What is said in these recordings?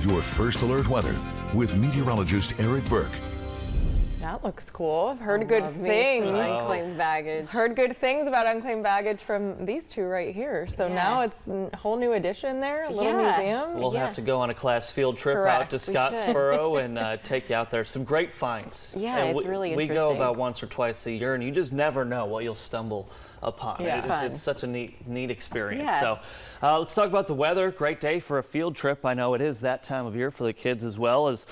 your first alert weather with meteorologist Eric Burke. That looks cool. I've heard good things. Unclaimed baggage. Heard good things about unclaimed baggage from these two right here. So now it's a whole new addition there, a little museum. We'll have to go on a class field trip out to Scottsboro and take you out there. Some great finds. Yeah, and it's really we interesting. go about once or twice a year, and you just never know what you'll stumble upon. Yeah. It's such a neat experience. Yeah. So let's talk about the weather. Great day for a field trip. I know it is that time of year for the kids as well as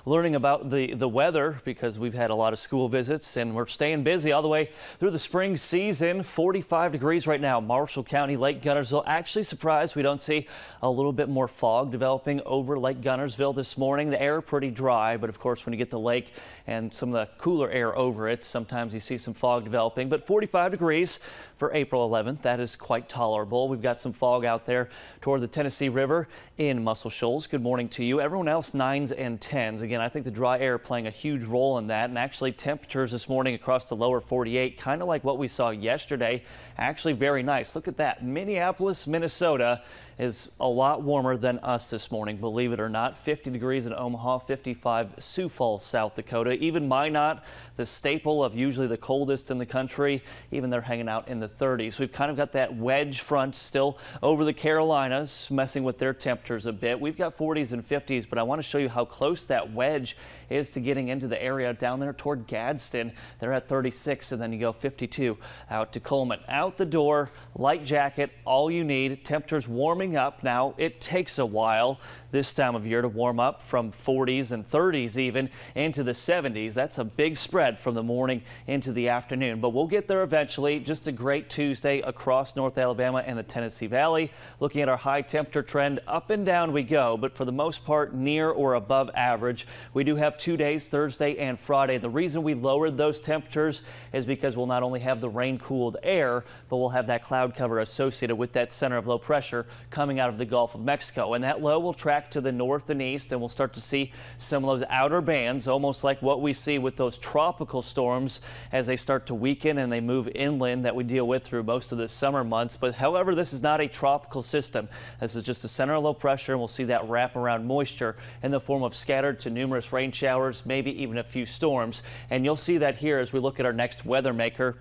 learning about the weather, because we've had a lot of school visits and we're staying busy all the way through the spring season. 45 degrees right now, Marshall County, Lake Guntersville. Actually surprised we don't see a little bit more fog developing over Lake Guntersville this morning. The air pretty dry, but of course when you get the lake and some of the cooler air over it, sometimes you see some fog developing. But 45 degrees for April 11th, that is quite tolerable. We've got some fog out there toward the Tennessee River in Muscle Shoals. Good morning to you. Everyone else 9s and 10s. Again, I think the dry air playing a huge role in that, and actually temperatures this morning across the lower 48, kind of like what we saw yesterday. Actually very nice. Look at that. Minneapolis, Minnesota is a lot warmer than us this morning, believe it or not. 50 degrees in Omaha, 55 Sioux Falls, South Dakota. Even Minot, the staple of usually the coldest in the country, even they're hanging out in the 30s. We've kind of got that wedge front still over the Carolinas, messing with their temperatures a bit. We've got 40s and 50s, but I want to show you how close that wedge is to getting into the area down there toward Gadsden. They're at 36, and then you go 52 out to Coleman. Out the door, light jacket, all you need. Temperatures warming up now. It takes a while this time of year to warm up from 40s and 30s even into the 70s. That's a big spread from the morning into the afternoon, but we'll get there eventually. Just a great Tuesday across North Alabama and the Tennessee Valley. Looking at our high temperature trend, up and down we go, but for the most part near or above average. We do have 2 days, Thursday and Friday. The reason we lowered those temperatures is because we'll not only have the rain cooled air, but we'll have that cloud cover associated with that center of low pressure coming out of the Gulf of Mexico, and that low will track to the north and east, and we'll start to see some of those outer bands, almost like what we see with those tropical storms as they start to weaken and they move inland, that we deal with through most of the summer months. But however, this is not a tropical system. This is just a center of low pressure, and we'll see that wrap around moisture in the form of scattered to numerous rain showers, maybe even a few storms. And you'll see that here as we look at our next weather maker.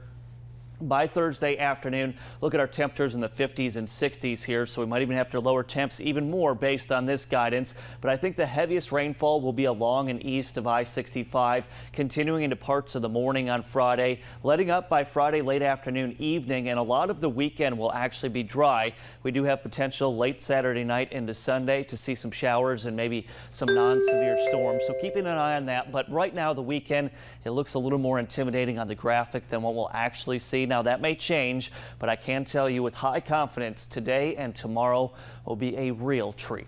By Thursday afternoon, look at our temperatures in the 50s and 60s here, so we might even have to lower temps even more based on this guidance. But I think the heaviest rainfall will be along and east of I-65, continuing into parts of the morning on Friday, letting up by Friday late afternoon, evening, and a lot of the weekend will actually be dry. We do have potential late Saturday night into Sunday to see some showers and maybe some non-severe storms, so keeping an eye on that. But right now, the weekend, it looks a little more intimidating on the graphic than what we'll actually see. Now that may change, but I can tell you with high confidence today and tomorrow will be a real treat.